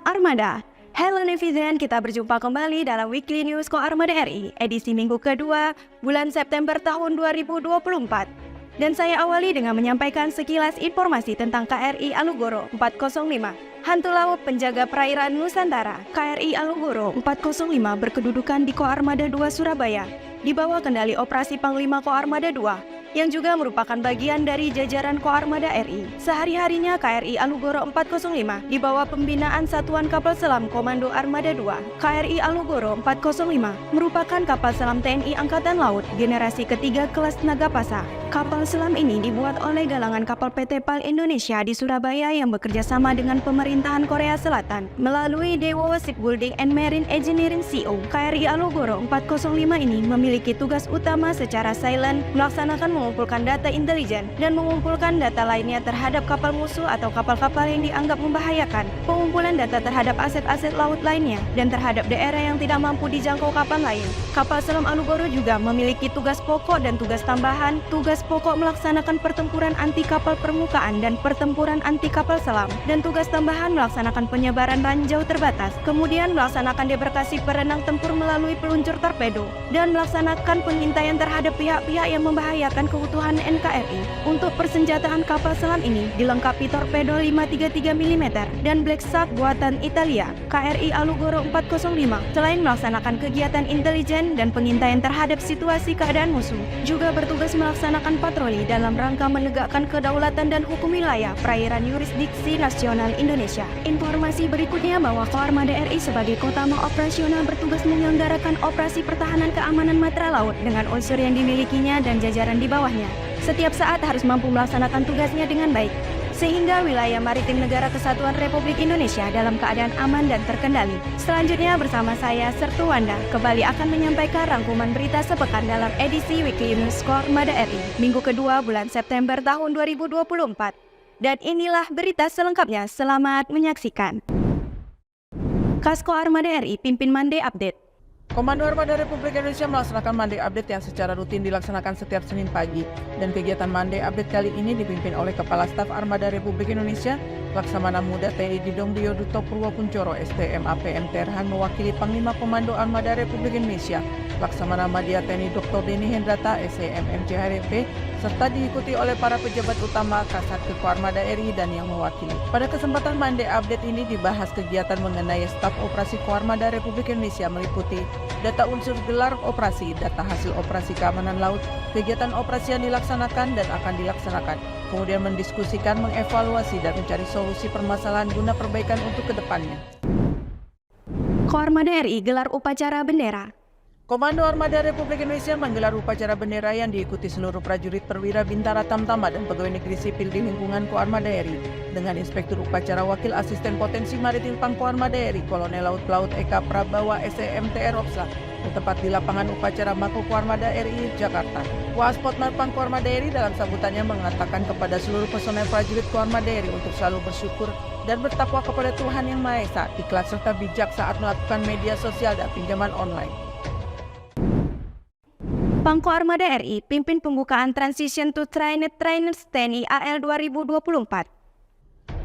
Armada. Halo netizen, kita berjumpa kembali dalam Weekly News Koarmada RI, edisi minggu kedua, bulan September tahun 2024. Dan saya awali dengan menyampaikan sekilas informasi tentang KRI Alugoro 405. Hantu Laut Penjaga Perairan Nusantara. KRI Alugoro 405 berkedudukan di Koarmada 2 Surabaya, di bawah kendali Operasi Panglima Koarmada 2, yang juga merupakan bagian dari jajaran Koarmada RI. Sehari-harinya KRI Alugoro 405 di bawah pembinaan Satuan Kapal Selam Komando Armada 2. KRI Alugoro 405 merupakan kapal selam TNI Angkatan Laut generasi ketiga kelas Nagapasa. Kapal selam ini dibuat oleh galangan kapal PT PAL Indonesia di Surabaya yang bekerja sama dengan pemerintahan Korea Selatan melalui Daewoo Shipbuilding and Marine Engineering Co. KRI Alugoro 405 ini memiliki tugas utama secara silent melaksanakan mengumpulkan data intelijen dan mengumpulkan data lainnya terhadap kapal musuh atau kapal-kapal yang dianggap membahayakan, pengumpulan data terhadap aset-aset laut lainnya, dan terhadap daerah yang tidak mampu dijangkau kapal lain. Kapal selam Alugoro juga memiliki tugas pokok dan tugas tambahan. Tugas pokok melaksanakan pertempuran anti kapal permukaan dan pertempuran anti kapal selam, dan tugas tambahan melaksanakan penyebaran ranjau terbatas, kemudian melaksanakan debarkasi perenang tempur melalui peluncur torpedo, dan melaksanakan pengintaian terhadap pihak-pihak yang membahayakan keutuhan NKRI. Untuk persenjataan kapal selam ini dilengkapi torpedo 533 mm dan Black Shark buatan Italia. KRI Alugoro 405 selain melaksanakan kegiatan intelijen dan pengintaian terhadap situasi keadaan musuh, juga bertugas melaksanakan patroli dalam rangka menegakkan kedaulatan dan hukum wilayah perairan yurisdiksi nasional Indonesia. Informasi berikutnya bahwa Koarmada RI sebagai kota operasional bertugas menyelenggarakan operasi pertahanan keamanan matra laut dengan unsur yang dimilikinya dan jajaran di bawahnya. Setiap saat harus mampu melaksanakan tugasnya dengan baik, sehingga wilayah maritim Negara Kesatuan Republik Indonesia dalam keadaan aman dan terkendali. Selanjutnya bersama saya, Sertu Wanda, kembali akan menyampaikan rangkuman berita sepekan dalam edisi Weekly News Koarmada RI, minggu kedua bulan September tahun 2024. Dan inilah berita selengkapnya, selamat menyaksikan. Kasko Armada RI pimpin Monday Update. Komando Armada Republik Indonesia melaksanakan Monday Update yang secara rutin dilaksanakan setiap Senin pagi. Dan kegiatan Monday Update kali ini dipimpin oleh Kepala Staf Armada Republik Indonesia, Laksamana Muda TNI Didong Diyoduto Purwokuncoro STM APM Terhan mewakili Panglima Komando Armada Republik Indonesia, Laksamana Madya TNI Dr. Denny Hendrata SEM MCHRMP, serta diikuti oleh para pejabat utama Kasat Koarmada RI dan yang mewakili. Pada kesempatan Monday Update ini dibahas kegiatan mengenai staf operasi Koarmada Republik Indonesia meliputi data unsur gelar operasi, data hasil operasi keamanan laut, kegiatan operasi yang dilaksanakan dan akan dilaksanakan, kemudian mendiskusikan, mengevaluasi, dan mencari solusi permasalahan guna perbaikan untuk kedepannya. Koarmada RI gelar upacara bendera. Komando Armada Republik Indonesia menggelar upacara bendera yang diikuti seluruh prajurit perwira Bintara Tamtama dan pegawai negeri sipil di lingkungan Koarmada RI dengan Inspektur Upacara Wakil Asisten Potensi Maritim Pangko Armada RI Kolonel Laut Pelaut Eka Prabawa SEMTR Opsla bertempat di lapangan upacara Mako Koarmada RI Jakarta. Waspotmar Pangko Armada RI dalam sambutannya mengatakan kepada seluruh personel prajurit Koarmada RI untuk selalu bersyukur dan bertakwa kepada Tuhan Yang Maha Esa, ikhlas serta bijak saat melakukan media sosial dan pinjaman online. Pangko Armada RI pimpin pembukaan Transition to Trained Trainers TNI AL 2024.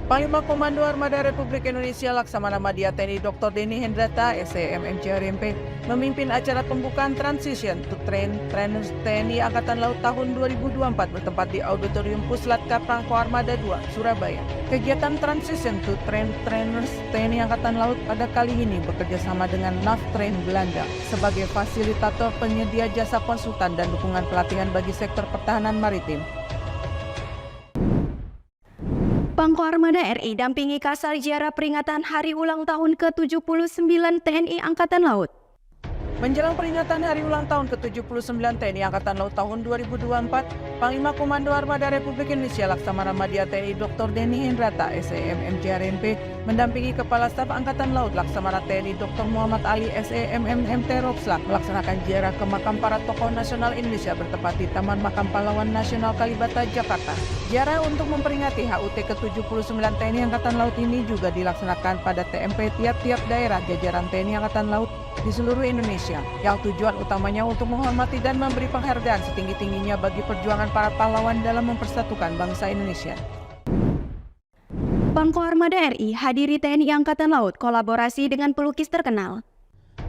Panglima Komando Armada Republik Indonesia Laksamana Madya TNI Dr. Denny Hendrata SEM MCHRMP memimpin acara pembukaan Transition to Trainers TNI Angkatan Laut tahun 2024 bertempat di Auditorium Puslatkar Pangko Armada 2, Surabaya. Kegiatan Transition to Trainers TNI Angkatan Laut pada kali ini bekerja sama dengan Navtrain Belanda sebagai fasilitator penyedia jasa konsultan dan dukungan pelatihan bagi sektor pertahanan maritim. Pangko Armada RI dampingi Kasal Ziarah peringatan Hari Ulang Tahun ke-79 TNI Angkatan Laut. Menjelang peringatan Hari Ulang Tahun ke-79 TNI Angkatan Laut tahun 2024, Panglima Komando Armada Republik Indonesia Laksamana Madya TNI Dr. Denny Hendrata SEM MCHRMP mendampingi Kepala Staf Angkatan Laut Laksamana TNI Dr. Muhammad Ali SEM MMT Ropslak melaksanakan ziarah ke makam para tokoh nasional Indonesia bertempat di Taman Makam Pahlawan Nasional Kalibata, Jakarta. Ziarah untuk memperingati HUT ke-79 TNI Angkatan Laut ini juga dilaksanakan pada TMP tiap-tiap daerah jajaran TNI Angkatan Laut di seluruh Indonesia, yang tujuan utamanya untuk menghormati dan memberi penghargaan setinggi-tingginya bagi perjuangan para pahlawan dalam mempersatukan bangsa Indonesia. Pangko Armada RI hadiri TNI Angkatan Laut kolaborasi dengan pelukis terkenal.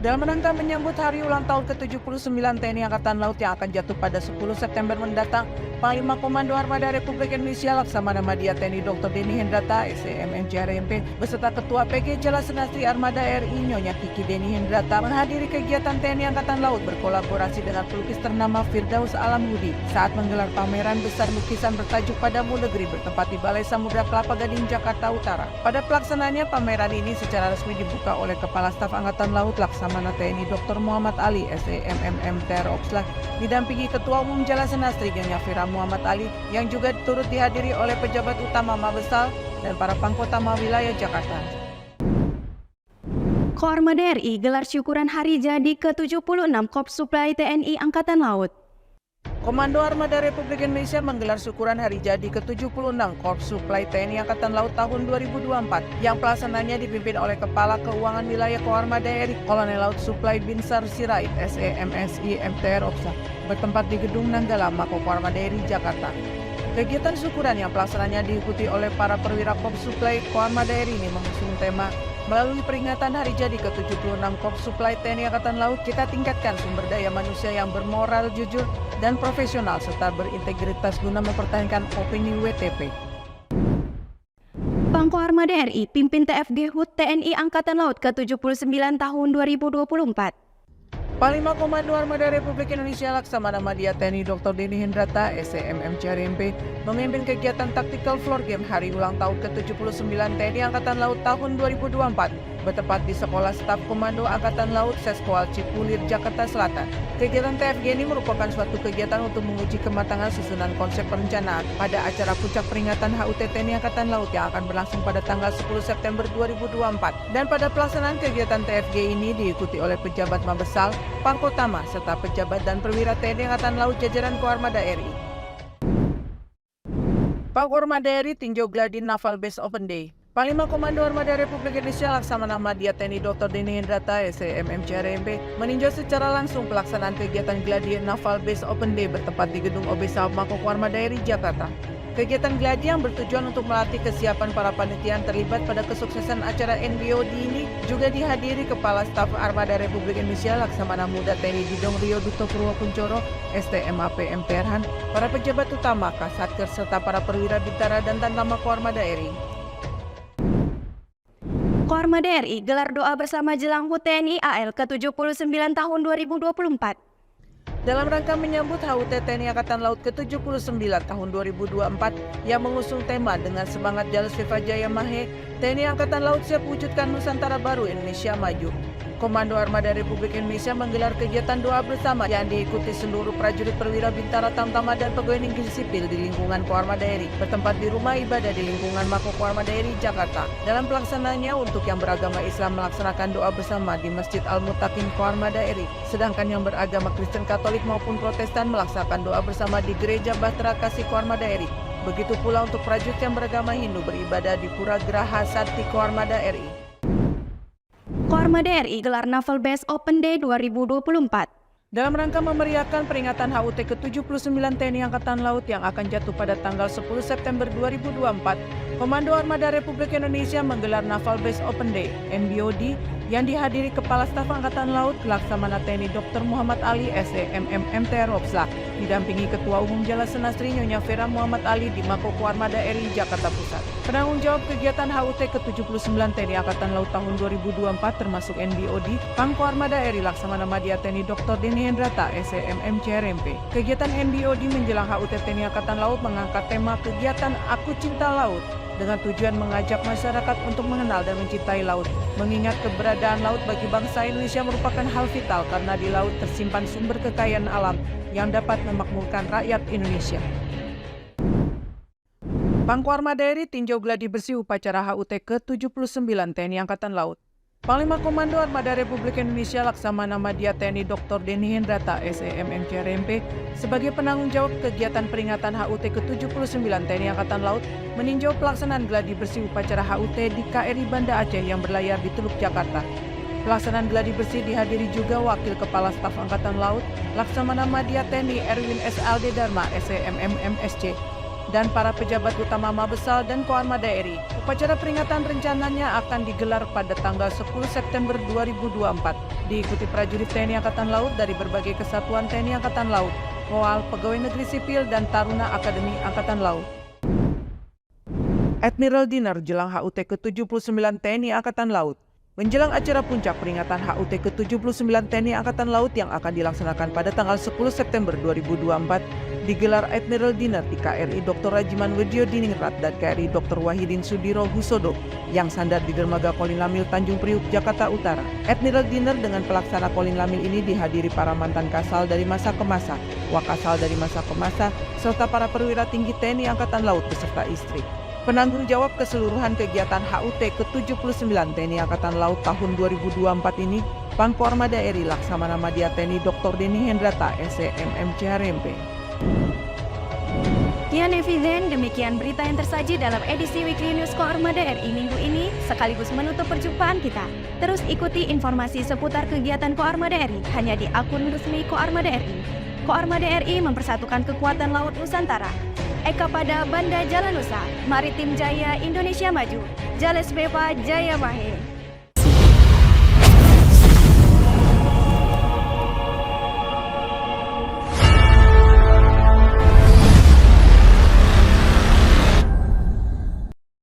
Dalam rangka menyambut hari ulang tahun ke-79 TNI Angkatan Laut yang akan jatuh pada 10 September mendatang, Panglima Komando Armada Republik Indonesia Laksamana Madya TNI Dr. Denny Hendrata, SEMMCRMP, beserta Ketua PG Jala Senastri Armada RI Nyonya Kiki Denny Hendrata menghadiri kegiatan TNI Angkatan Laut berkolaborasi dengan pelukis ternama Firdaus Alamudi saat menggelar pameran besar lukisan bertajuk Padamu Negeri bertempat di Balai Samudra Kelapa Gading, Jakarta Utara. Pada pelaksanaannya, pameran ini secara resmi dibuka oleh Kepala Staf Angkatan Laut Laksamana TNI Dr. Muhammad Ali, SEMMMTR Opslak, didampingi Ketua Umum Jala Senastri Nyonya Fira Muhammad Ali yang juga turut dihadiri oleh pejabat utama Mabesal dan para pangkotama wilayah Jakarta. Koarmada RI gelar syukuran hari jadi ke-76 Korps Suplai TNI Angkatan Laut. Komando Armada Republik Indonesia menggelar syukuran hari jadi ke-76 Korps Suplai TNI Angkatan Laut tahun 2024 yang pelaksananya dipimpin oleh Kepala Keuangan Wilayah Koarmada RI Kolonel Laut Suplai Binsar Sirait, SEMSI MTR Opsa, bertempat di Gedung Nanggala Mako Koarmada RI Jakarta. Kegiatan syukuran yang pelaksananya diikuti oleh para perwira Korps Suplai Koarmada RI ini mengusung tema melalui peringatan hari jadi ke-76 Korps Suplai TNI Angkatan Laut, kita tingkatkan sumber daya manusia yang bermoral, jujur, dan profesional serta berintegritas guna mempertahankan opini WTP. Pangko Armada RI pimpin TFG HUT TNI Angkatan Laut ke-79 tahun 2024. Panglima Komando Armada Republik Indonesia Laksamana Madya TNI Dr. Denny Hendrata, SEMMCRMP, memimpin kegiatan Tactical Floor Game hari ulang tahun ke-79 TNI Angkatan Laut tahun 2024 bertempat di Sekolah Staf Komando Angkatan Laut Seskual Cipulir, Jakarta Selatan. Kegiatan TFG ini merupakan suatu kegiatan untuk menguji kematangan susunan konsep perencanaan pada acara puncak peringatan HUT TNI Angkatan Laut yang akan berlangsung pada tanggal 10 September 2024. Dan pada pelaksanaan kegiatan TFG ini diikuti oleh pejabat Mabesal, Pangkotama, serta pejabat dan perwira TNI Angkatan Laut jajaran Koarmada RI. Pangkormada RI tinjau gladi Naval Base Open Day. Panglima Komando Armada Republik Indonesia Laksamana Madya TNI Dr. Denny Hendrata, SEMMCRMP, meninjau secara langsung pelaksanaan kegiatan gladi Naval Base Open Day bertempat di Gedung OBSA Mako Koarmada RI Jakarta. Kegiatan gladi yang bertujuan untuk melatih kesiapan para panitia yang terlibat pada kesuksesan acara NBOD ini juga dihadiri Kepala Staf Armada Republik Indonesia Laksamana Muda TNI Didong Rio Duto Purwokuncoro, STMAP MPRhan, para pejabat utama, Kasatker, serta para perwira bintara dan Tanlama Koarmada RI. Koarmada RI gelar doa bersama jelang HUT TNI AL ke-79 tahun 2024. Dalam rangka menyambut HUT TNI Angkatan Laut ke-79 tahun 2024 yang mengusung tema dengan semangat Jalus Viva Jaya Mahe, TNI Angkatan Laut siap wujudkan Nusantara Baru Indonesia Maju. Komando Armada Republik Indonesia menggelar kegiatan doa bersama yang diikuti seluruh prajurit perwira bintara tamtama dan pegawai negeri sipil di lingkungan Koarmada RI bertempat di rumah ibadah di lingkungan Mako Koarmada RI Jakarta. Dalam pelaksanaannya, untuk yang beragama Islam melaksanakan doa bersama di Masjid Al-Mutakin Koarmada RI, sedangkan yang beragama Kristen Katolik maupun Protestan melaksanakan doa bersama di Gereja Bahtera Kasih Koarmada RI. Begitu pula untuk prajurit yang beragama Hindu beribadah di Pura Graha Sakti Koarmada RI. Koarmada RI gelar Naval Base Open Day 2024. Dalam rangka memeriahkan peringatan HUT ke-79 TNI Angkatan Laut yang akan jatuh pada tanggal 10 September 2024, Komando Armada Republik Indonesia menggelar Naval Base Open Day (NBOD) yang dihadiri Kepala Staf Angkatan Laut Laksamana TNI Dr. Muhammad Ali, SEMMMTR Opslak, didampingi Ketua Umum Jala Senastri Nyonya Fira Muhammad Ali di Mako Koarmada RI Jakarta Pusat. Penanggung jawab kegiatan HUT ke-79 TNI Angkatan Laut tahun 2024 termasuk NBOD, Pangko Armada RI Laksamana Madya TNI Dr. Denny Hendrata, SEMMCRMP. Kegiatan NBOD menjelang HUT TNI Angkatan Laut mengangkat tema kegiatan Aku Cinta Laut dengan tujuan mengajak masyarakat untuk mengenal dan mencintai laut, mengingat keberadaan laut bagi bangsa Indonesia merupakan hal vital karena di laut tersimpan sumber kekayaan alam yang dapat memakmurkan rakyat Indonesia. Pangko Armada RI tinjau gladi bersih upacara HUT ke-79 TNI Angkatan Laut. Panglima Komando Armada Republik Indonesia Laksamana Madya TNI Dr. Denny Hendrata, SEMMCRMP, sebagai penanggung jawab kegiatan peringatan HUT ke-79 TNI Angkatan Laut, meninjau pelaksanaan gladi bersih upacara HUT di KRI Banda Aceh yang berlayar di Teluk Jakarta. Pelaksanaan gladi bersih dihadiri juga Wakil Kepala Staf Angkatan Laut Laksamana Madya TNI Erwin S. Alde Dharma, SEMMMSC, dan para pejabat utama Mabesal dan Koarmada RI. Upacara peringatan rencananya akan digelar pada tanggal 10 September 2024, diikuti prajurit TNI Angkatan Laut dari berbagai kesatuan TNI Angkatan Laut, Koal, Pegawai Negeri Sipil, dan Taruna Akademi Angkatan Laut. Admiral Dinner jelang HUT ke-79 TNI Angkatan Laut. Menjelang acara puncak peringatan HUT ke-79 TNI Angkatan Laut yang akan dilaksanakan pada tanggal 10 September 2024, digelar Admiral Dinner di KRI Dr. Rajiman Wedyo Diningrat dan KRI Dr. Wahidin Sudiro Husodo yang sandar di Dermaga Kolin Lamil Tanjung Priuk, Jakarta Utara. Admiral Dinner dengan pelaksana Kolin Lamil ini dihadiri para mantan Kasal dari masa ke masa, Wakasal dari masa ke masa, serta para perwira tinggi TNI Angkatan Laut beserta istri. Penanggung jawab keseluruhan kegiatan HUT ke-79 TNI Angkatan Laut tahun 2024 ini, Pangko Armada RI Laksamana Madya TNI Dr. Denny Hendrata, SEMMC HRMP. Ya netizen, demikian berita yang tersaji dalam edisi Weekly News Koarmada RI minggu ini, sekaligus menutup perjumpaan kita. Terus ikuti informasi seputar kegiatan Koarmada RI hanya di akun resmi Koarmada RI. Koarmada RI mempersatukan kekuatan laut Nusantara. Eka pada Banda Jalan Nusa, Maritim Jaya Indonesia Maju, Jales Beva Jaya Mahe.